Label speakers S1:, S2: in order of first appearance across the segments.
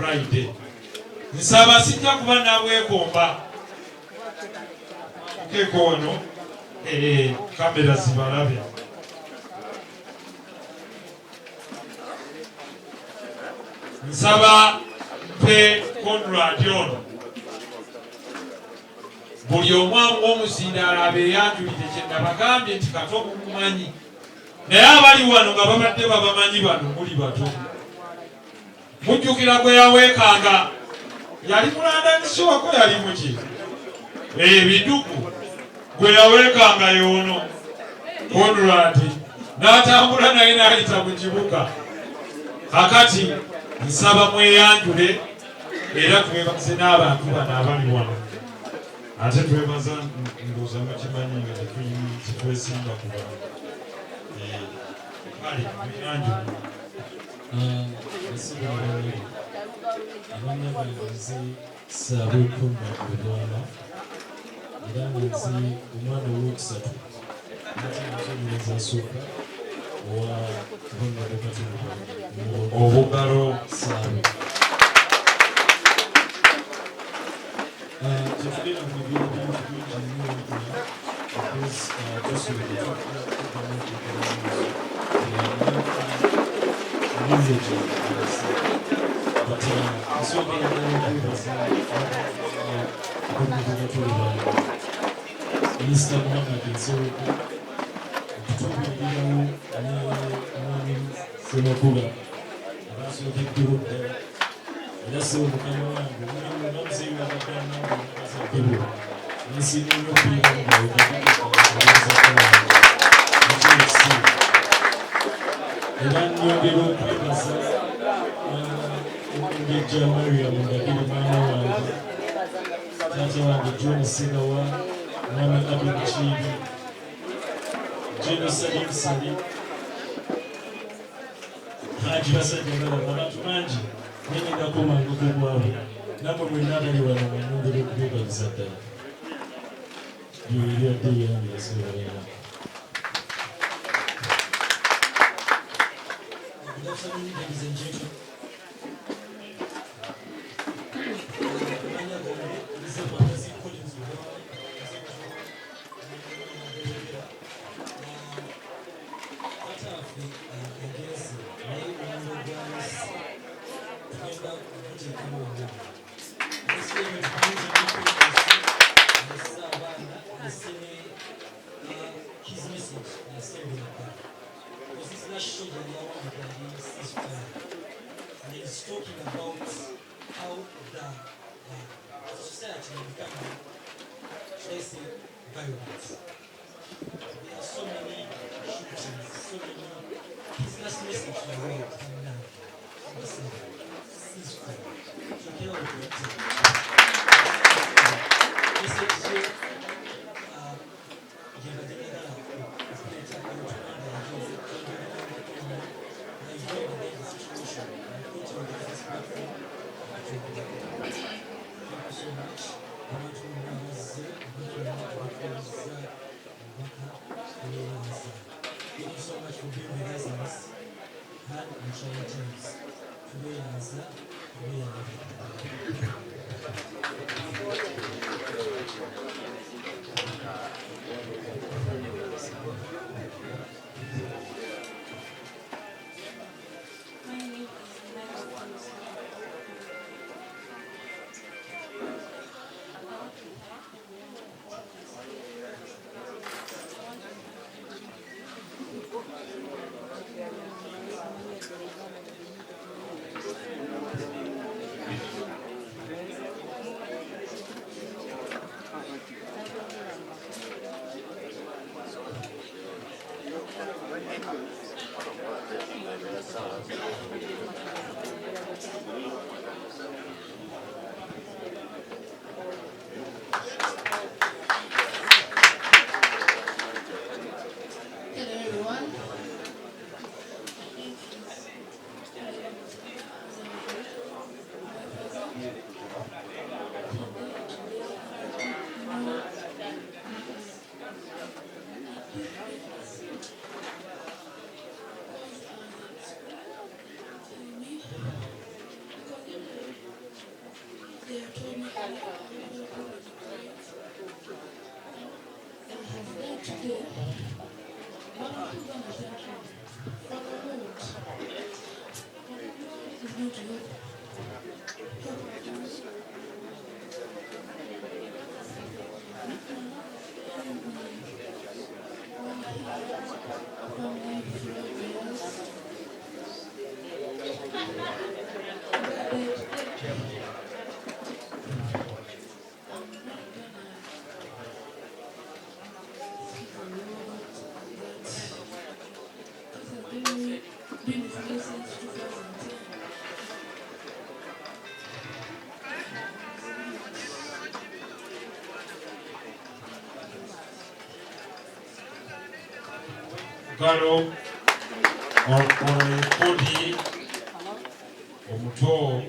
S1: Friday. Nsaba sijja kuba nabwekomba. Kekono kamera zibalabe. Nsaba pe Conrad ono. Buli omwamu w'omuzinda alabe yanjulire kye nabagambye nti Kato mumumanyi. Naye abali wano nga babadde babamanyi bano muli bato. Mujjukira gwe yaweekanga yali mulandanisiwako yali muki biduku gwe yaweekanga yono Conrad n'atambula naye n'ayita mu kibuga. Kakati nsaba mweyanjule era twebaze n'abantu bano abali wano. Ate twebaza ndowooza mukimanyi nga tetwesimba ku bantu. Kale mweyanjule.
S2: Abaana banze Abaana Lubwama era nze omwana ow'okusatu ate omusomereza asooka owa Kato Lubwama
S1: obugalo
S2: Saawe. Tetulina mu biro bingi bingi nnyo because just with the but so many Mr. Muhammad so Semakula abaso kidiro era so mukama wangu namuzira bakana kidiro nisini nyokuya era nyongera okwebaza Okungeja Mariam ndabiri mwana wange taata wange John Segawa mwana Abin Chibi Jeno Salim Salim Haji basajja balaba abantu bangi nenyegako manguko bwabwe namwe mwenna abali wano mwanyongera okubebabiza ddala byoeryadde yange yasobolera. Ladies and gentlemen, his message is and he's talking about how the society will become, should I say, violent. There are so many shootings, so many. His last message to the world coming now. Listen, ceasefire. So get out of the message here. Thank you so much for being with us on this hand and trying times. Today
S1: Kato Lubwama omuto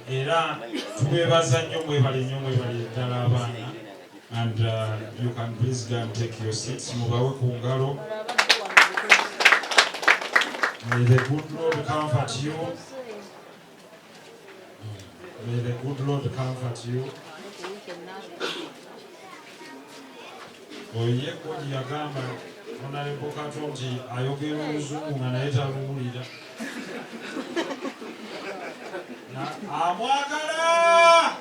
S1: era tubebaza nnyo mwebale ddala abaana, and you can please go and take your seats. Mubawe ku ngalo. May the good Lord comfort you. May the good Lord comfort you. Oye kodi yagamba Honorable Kato nti ayogera oluzungu nga naye taluwulira. Amwagala!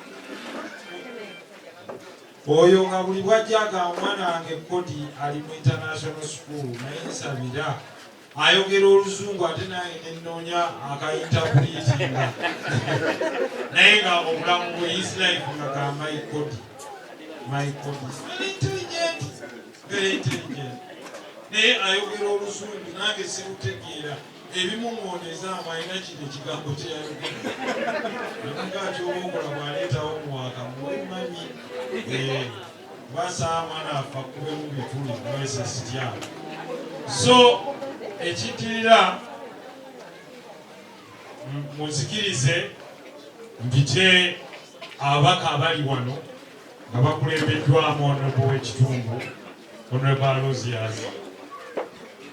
S1: Oyo nga buli bwajjaga omwana wange Kodi ali mu international school naye nsabira ayogera oluzungu ate nange nenoonya akayintapuliitinga naye nga obulamu bwe his life nga ga my Kodi. Very intelligent. Naye ayogera oluzungu nange sirutegeera. Ebimuŋŋooneza amayina kino ekigambo kyeyayogera. Nga ati obwokola bw'aleetawo omwaka mumanyi basaa mwana afa kubemu bituli mwese sityawo. So ekiddirira munzikirize mpite ababaka abali wano nga bakulembeddwamu onobo w'ekitundu Honorable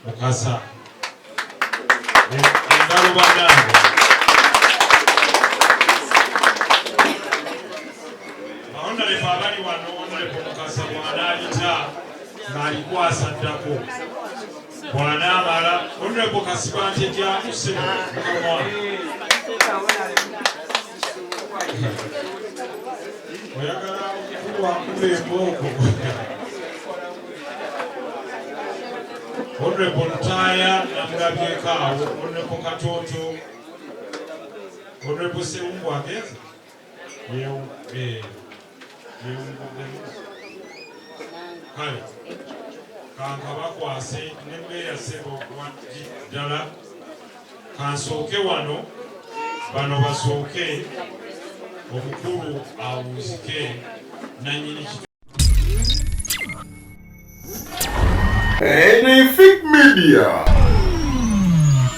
S1: Mukasa. Engalo bannange. Honorable abali wano Honorable Mukasa bw'anaayita ng'alikwasa ddako. Bw'anaamala Honorable Kasiba ntetyamu ssebo mukamwa. Oyagala okukulu akuba embooko. Honorable Ntaya namulabyeko awo, Honorable Katoto, Honorable Sewungu agenze kale kanka bakwase nembeera ssebo ddala kansooke wano bano basooke omukulu awuzike nannyini
S3: Anything Media.